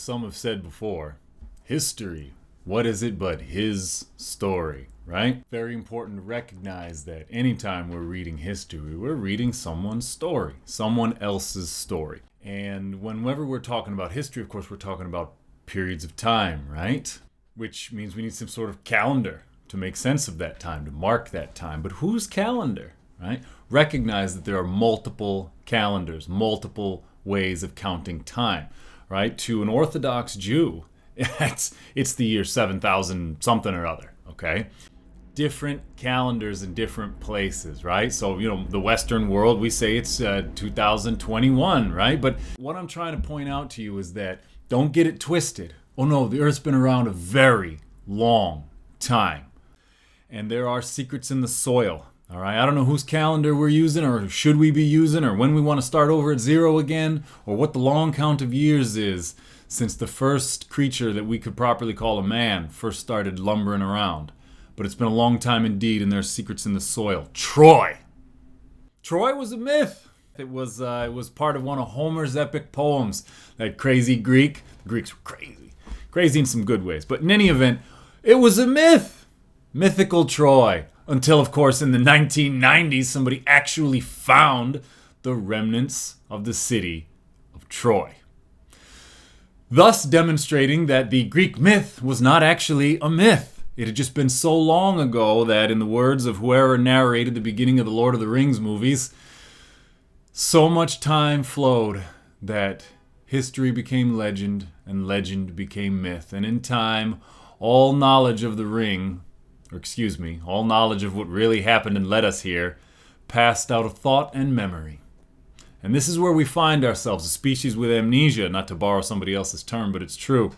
some have said before, history, what is it but his story, right? Very important to recognize that anytime we're reading history, we're reading someone's story, someone else's story. And whenever we're talking about history, of course, we're talking about periods of time, right? Which means we need some sort of calendar to make sense of that time, to mark that time. But whose calendar, right? Recognize that there are multiple calendars, multiple ways of counting time, right? To an Orthodox Jew, it's the year 7,000 something or other, okay? Different calendars in different places, right? So, the Western world, we say it's 2021, right? But what I'm trying to point out to you is that don't get it twisted. Oh no, the Earth's been around a very long time. And there are secrets in the soil. All right, I don't know whose calendar we're using or should we be using or when we want to start over at zero again or what the long count of years is since the first creature that we could properly call a man first started lumbering around. But it's been a long time indeed, and there's secrets in the soil. Troy was a myth. It was part of one of Homer's epic poems. That crazy Greek. The Greeks were crazy in some good ways. But in any event, it was a myth. Mythical Troy. Until, of course, in the 1990s, somebody actually found the remnants of the city of Troy. Thus demonstrating that the Greek myth was not actually a myth. It had just been so long ago that, in the words of whoever narrated the beginning of the Lord of the Rings movies, so much time flowed that history became legend and legend became myth. And in time, all knowledge of the ring... all knowledge of what really happened and led us here, passed out of thought and memory. And this is where we find ourselves, a species with amnesia, not to borrow somebody else's term, but it's true.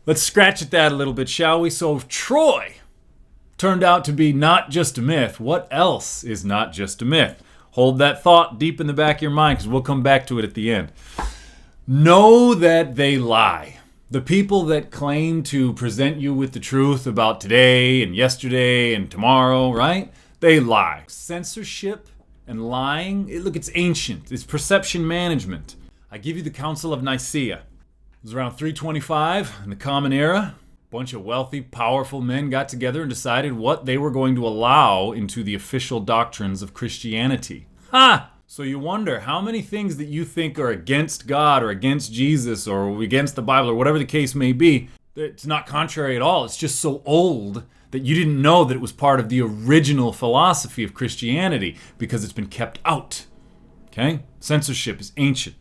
Let's scratch at that a little bit, shall we? So if Troy turned out to be not just a myth, what else is not just a myth? Hold that thought deep in the back of your mind, because we'll come back to it at the end. Know that they lie. The people that claim to present you with the truth about today and yesterday and tomorrow, right? They lie. Censorship and lying, it's ancient. It's perception management. I give you the Council of Nicaea. It was around 325 in the Common Era. A bunch of wealthy, powerful men got together and decided what they were going to allow into the official doctrines of Christianity. Ha! So you wonder how many things that you think are against God or against Jesus or against the Bible or whatever the case may be, it's not contrary at all. It's just so old that you didn't know that it was part of the original philosophy of Christianity because it's been kept out. Okay? Censorship is ancient.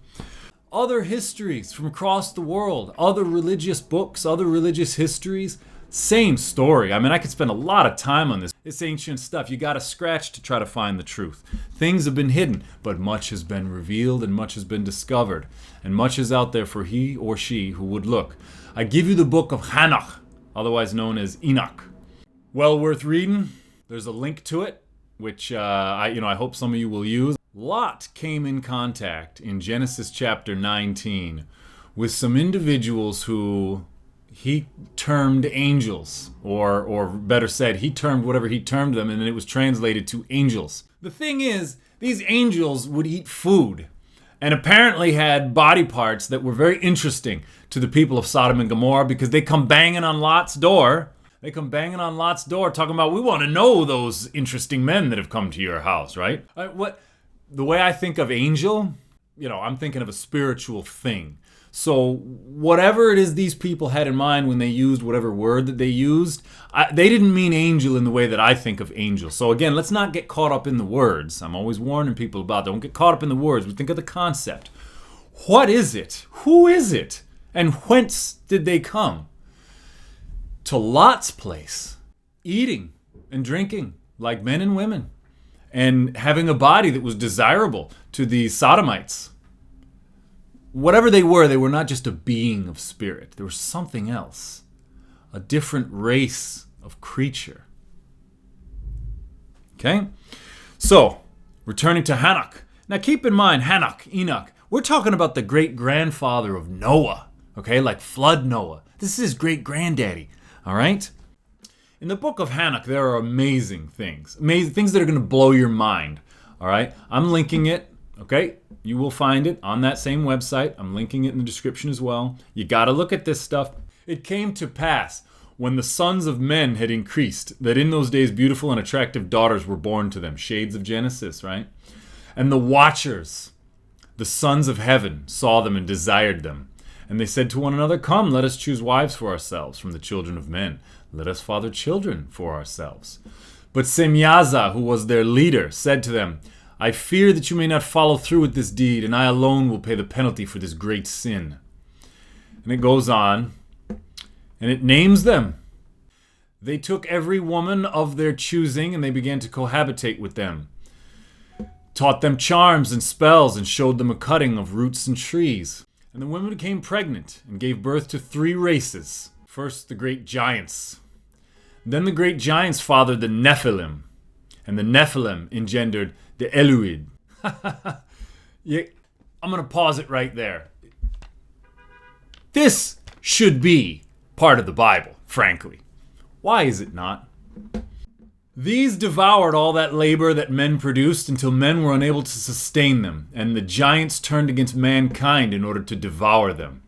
Other histories from across the world, other religious books, other religious histories, same story. I mean, I could spend a lot of time on this. It's ancient stuff. You got to scratch to try to find the truth. Things have been hidden, but much has been revealed and much has been discovered. And much is out there for he or she who would look. I give you the book of Hanoch, otherwise known as Enoch. Well worth reading. There's a link to it, which I hope some of you will use. Lot came in contact in Genesis chapter 19 with some individuals who he termed angels, or better said, he termed whatever he termed them, and then it was translated to angels. The thing is, these angels would eat food, and apparently had body parts that were very interesting to the people of Sodom and Gomorrah because they come banging on Lot's door. Talking about, we want to know those interesting men that have come to your house, right? The way I think of angel, I'm thinking of a spiritual thing. So whatever it is these people had in mind when they used whatever word that they used, they didn't mean angel in the way that I think of angel. So again, let's not get caught up in the words. I'm always warning people about that. Don't get caught up in the words. We think of the concept. What is it? Who is it? And whence did they come? To Lot's place, eating and drinking like men and women, and having a body that was desirable to the Sodomites. Whatever they were not just a being of spirit. There was something else. A different race of creature. Okay? So, returning to Hanoch. Now keep in mind, Enoch, we're talking about the great-grandfather of Noah. Okay? Like flood Noah. This is his great-granddaddy. All right? In the book of Hanoch, there are amazing things. Amazing things that are going to blow your mind. All right? I'm linking it Okay? You will find it on that same website. I'm linking it in the description as well. You got to look at this stuff. It came to pass when the sons of men had increased, that in those days beautiful and attractive daughters were born to them. Shades of Genesis, right? And the watchers, the sons of heaven, saw them and desired them. And they said to one another, "Come, let us choose wives for ourselves from the children of men. Let us father children for ourselves." But Semyaza, who was their leader, said to them, "I fear that you may not follow through with this deed, and I alone will pay the penalty for this great sin." And it goes on, and it names them. They took every woman of their choosing, and they began to cohabitate with them. Taught them charms and spells, and showed them a cutting of roots and trees. And the women became pregnant, and gave birth to 3 races. First, the great giants. Then the great giants fathered the Nephilim, and the Nephilim engendered the Eluid. Yeah, I'm going to pause it right there. This should be part of the Bible, frankly. Why is it not? These devoured all that labor that men produced until men were unable to sustain them, and the giants turned against mankind in order to devour them.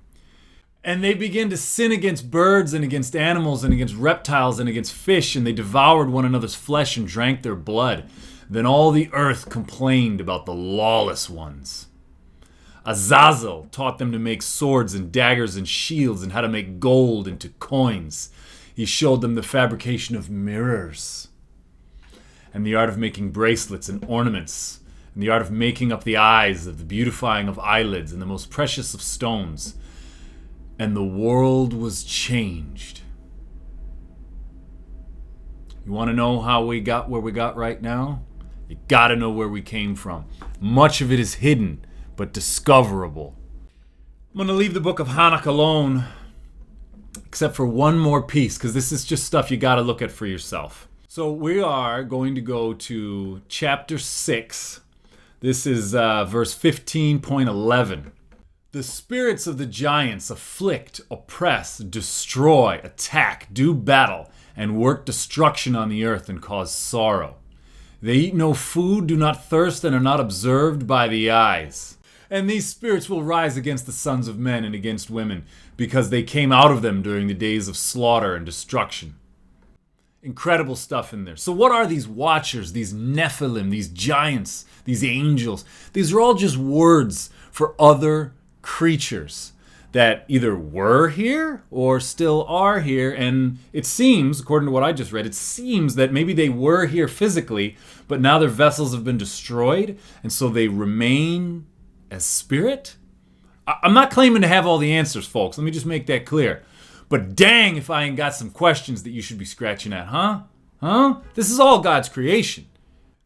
And they began to sin against birds and against animals and against reptiles and against fish, and they devoured one another's flesh and drank their blood. Then all the earth complained about the lawless ones. Azazel taught them to make swords and daggers and shields and how to make gold into coins. He showed them the fabrication of mirrors and the art of making bracelets and ornaments and the art of making up the eyes, of the beautifying of eyelids and the most precious of stones. And the world was changed. You want to know how we got where we got right now? You got to know where we came from. Much of it is hidden, but discoverable. I'm going to leave the book of Hanach alone, except for one more piece, because this is just stuff you got to look at for yourself. So we are going to go to chapter 6. This is verse 15.11. The spirits of the giants afflict, oppress, destroy, attack, do battle, and work destruction on the earth and cause sorrow. They eat no food, do not thirst, and are not observed by the eyes. And these spirits will rise against the sons of men and against women, because they came out of them during the days of slaughter and destruction. Incredible stuff in there. So what are these watchers, these Nephilim, these giants, these angels? These are all just words for other creatures that either were here or still are here. And it seems, according to what I just read, it seems that maybe they were here physically, but now their vessels have been destroyed, and so they remain as spirit. I'm not claiming to have all the answers, folks. Let me just make that clear. But dang if I ain't got some questions that you should be scratching at, huh? Huh? This is all God's creation.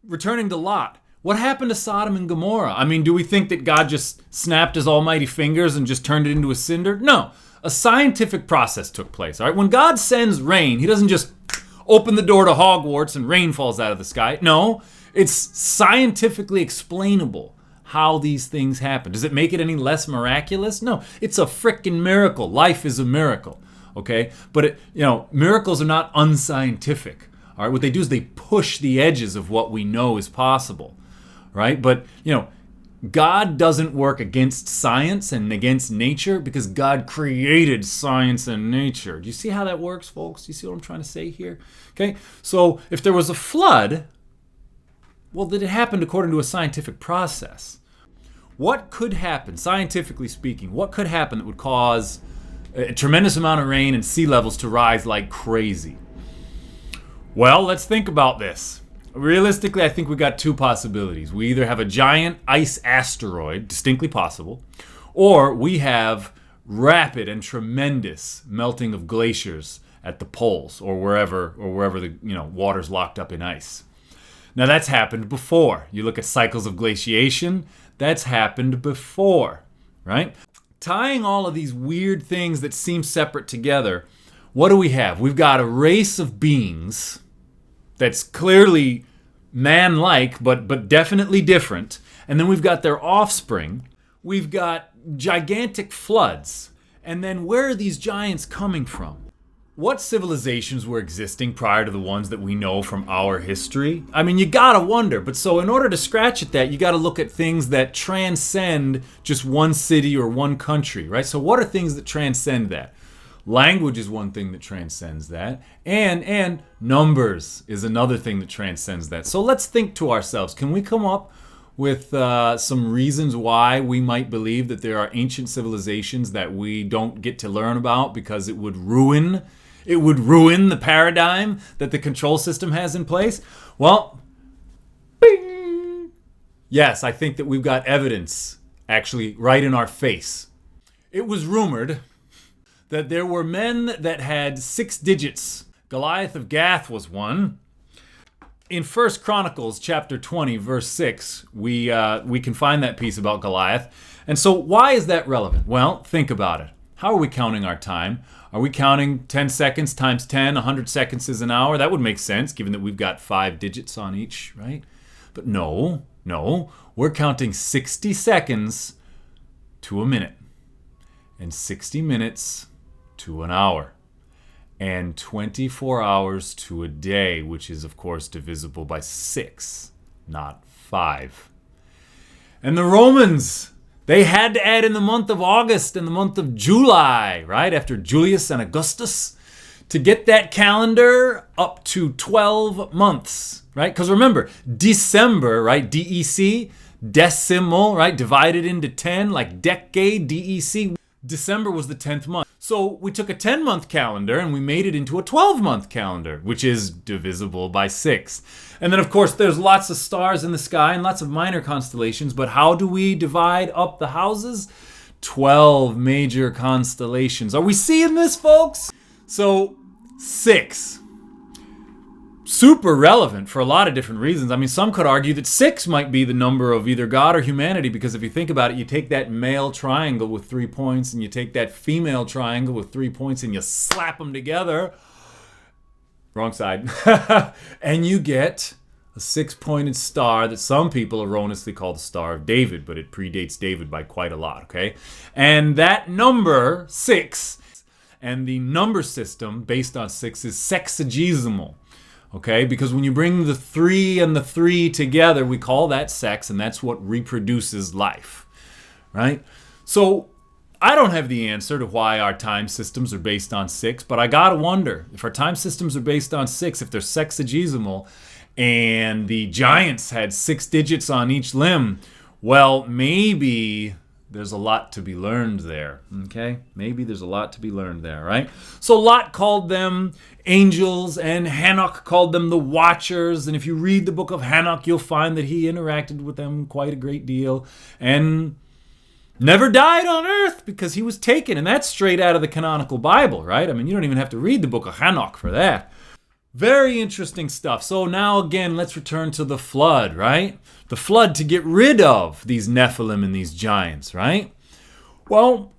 Returning to Lot. What happened to Sodom and Gomorrah? I mean, do we think that God just snapped his almighty fingers and just turned it into a cinder? No. A scientific process took place, all right? When God sends rain, he doesn't just open the door to Hogwarts and rain falls out of the sky. No, it's scientifically explainable how these things happen. Does it make it any less miraculous? No, it's a frickin' miracle. Life is a miracle, okay? But, miracles are not unscientific, all right? What they do is they push the edges of what we know is possible. Right? But, God doesn't work against science and against nature because God created science and nature. Do you see how that works, folks? Do you see what I'm trying to say here? Okay? So, if there was a flood, well, then it happened according to a scientific process. What could happen, scientifically speaking, what could happen that would cause a tremendous amount of rain and sea levels to rise like crazy? Well, let's think about this. Realistically, I think we got 2 possibilities. We either have a giant ice asteroid, distinctly possible, or we have rapid and tremendous melting of glaciers at the poles or wherever the water's locked up in ice. Now that's happened before. You look at cycles of glaciation, that's happened before, right? Tying all of these weird things that seem separate together, what do we have? We've got a race of beings that's clearly man-like, but definitely different. And then we've got their offspring. We've got gigantic floods. And then where are these giants coming from? what civilizations were existing prior to the ones that we know from our history? I mean, you gotta wonder. But so in order to scratch at that, you gotta look at things that transcend just one city or one country, right? So what are things that transcend that? Language is one thing that transcends that. And numbers is another thing that transcends that. So let's think to ourselves, can we come up with some reasons why we might believe that there are ancient civilizations that we don't get to learn about because it would ruin the paradigm that the control system has in place? Well, bing! Yes, I think that we've got evidence actually right in our face. It was rumored that there were men that had 6 digits. Goliath of Gath was one. In 1 Chronicles chapter 20, verse 6, we can find that piece about Goliath. And so why is that relevant? Well, think about it. How are we counting our time? Are we counting 10 seconds times 10, 100 seconds is an hour? That would make sense, given that we've got 5 digits on each, right? But no, we're counting 60 seconds to a minute, and 60 minutes to an hour, and 24 hours to a day, which is, of course, divisible by 6, not 5. And the Romans, they had to add in the month of August and the month of July, right, after Julius and Augustus, to get that calendar up to 12 months, right? Because remember, December, right, DEC, decimal, right, divided into 10, like decade, DEC. December was the 10th month. So we took a 10-month calendar and we made it into a 12-month calendar, which is divisible by 6. And then, of course, there's lots of stars in the sky and lots of minor constellations, but how do we divide up the houses? 12 major constellations. Are we seeing this, folks? So, 6. Super relevant for a lot of different reasons. I mean, some could argue that 6 might be the number of either God or humanity, because if you think about it, you take that male triangle with 3 points and you take that female triangle with 3 points and you slap them together. Wrong side. And you get a 6-pointed star that some people erroneously call the Star of David, but it predates David by quite a lot, okay? And that number, 6, and the number system based on 6 is sexagesimal. Okay, because when you bring the 3 and the 3 together, we call that sex, and that's what reproduces life, right? So I don't have the answer to why our time systems are based on 6, but I gotta wonder, if our time systems are based on 6, if they're sexagesimal, and the giants had 6 digits on each limb, well, maybe there's a lot to be learned there, okay? Maybe there's a lot to be learned there, right? So Lot called them angels, and Hanok called them the Watchers, and if you read the book of Hanok, you'll find that he interacted with them quite a great deal, and never died on earth because he was taken, and that's straight out of the canonical Bible, right? I mean, you don't even have to read the book of Hanok for that. Very interesting stuff. So now again, let's return to the flood, right? The flood to get rid of these Nephilim and these giants, right? Well,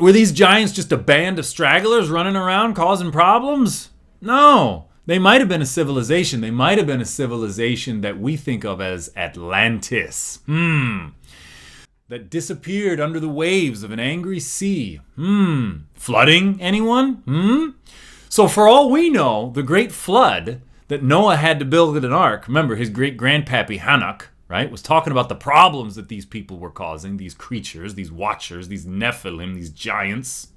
were these giants just a band of stragglers running around causing problems? No. They might have been a civilization. They might have been a civilization that we think of as Atlantis. That disappeared under the waves of an angry sea. Flooding, anyone? So for all we know, the great flood that Noah had to build an ark, remember his great-grandpappy Hanok, right, was talking about the problems that these people were causing, these creatures, these watchers, these Nephilim, these giants.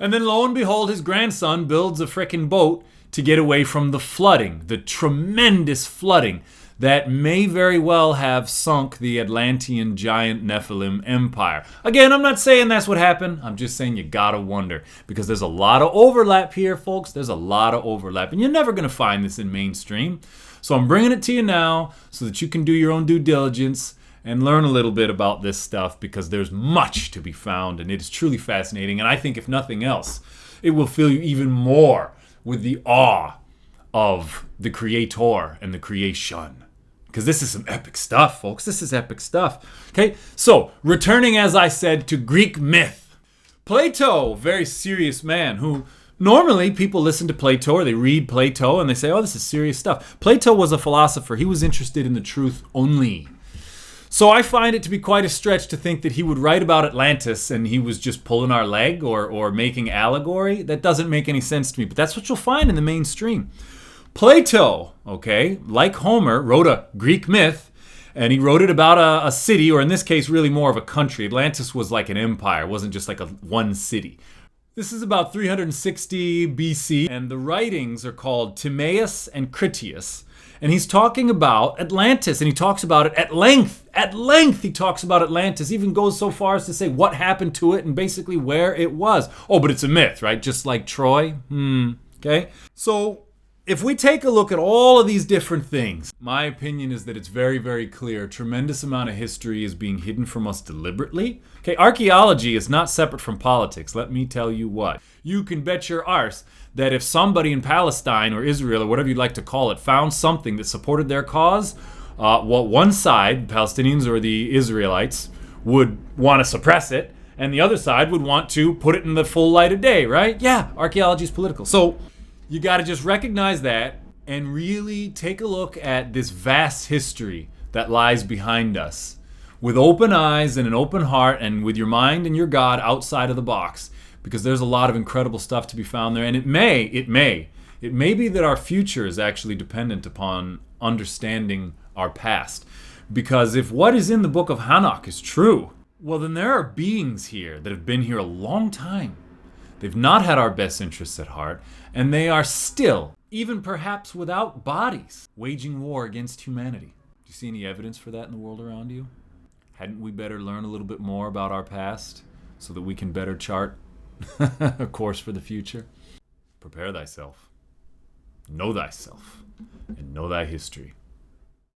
And then lo and behold, his grandson builds a frickin' boat to get away from the flooding, the tremendous flooding that may very well have sunk the Atlantean giant Nephilim empire. Again, I'm not saying that's what happened. I'm just saying you gotta wonder, because there's a lot of overlap here, folks. There's a lot of overlap, and you're never gonna find this in mainstream. So I'm bringing it to you now so that you can do your own due diligence and learn a little bit about this stuff, because there's much to be found, and it is truly fascinating. And I think if nothing else, it will fill you even more with the awe of the Creator and the creation. Because this is some epic stuff, folks. This is epic stuff. Okay, so returning, as I said, to Greek myth. Plato, very serious man who normally people listen to Plato or they read Plato and they say, oh, this is serious stuff. Plato was a philosopher. He was interested in the truth only. So I find it to be quite a stretch to think that he would write about Atlantis and he was just pulling our leg or making allegory. That doesn't make any sense to me, but that's what you'll find in the mainstream. Plato, okay, like Homer, wrote a Greek myth, and he wrote it about a city, or in this case, really more of a country. Atlantis was like an empire, it wasn't just like one city. This is about 360 BC, and the writings are called Timaeus and Critias. And he's talking about Atlantis, and he talks about it at length. At length, he talks about Atlantis, even goes so far as to say what happened to it and basically where it was. Oh, but it's a myth, right? Just like Troy. Okay? So, if we take a look at all of these different things, my opinion is that it's very, very clear. A tremendous amount of history is being hidden from us deliberately. Okay, archaeology is not separate from politics. Let me tell you what. You can bet your arse that if somebody in Palestine or Israel or whatever you'd like to call it found something that supported their cause, one side, the Palestinians or the Israelites, would want to suppress it, and the other side would want to put it in the full light of day, right? Yeah, archaeology is political. So you got to just recognize that and really take a look at this vast history that lies behind us with open eyes and an open heart and with your mind and your God outside of the box, because there's a lot of incredible stuff to be found there. And it may be that our future is actually dependent upon understanding our past. Because if what is in the book of Hanok is true, well, then there are beings here that have been here a long time. They've not had our best interests at heart, and they are still, even perhaps without bodies, waging war against humanity. Do you see any evidence for that in the world around you? Hadn't we better learn a little bit more about our past so that we can better chart a course for the future? Prepare thyself, know thyself, and know thy history.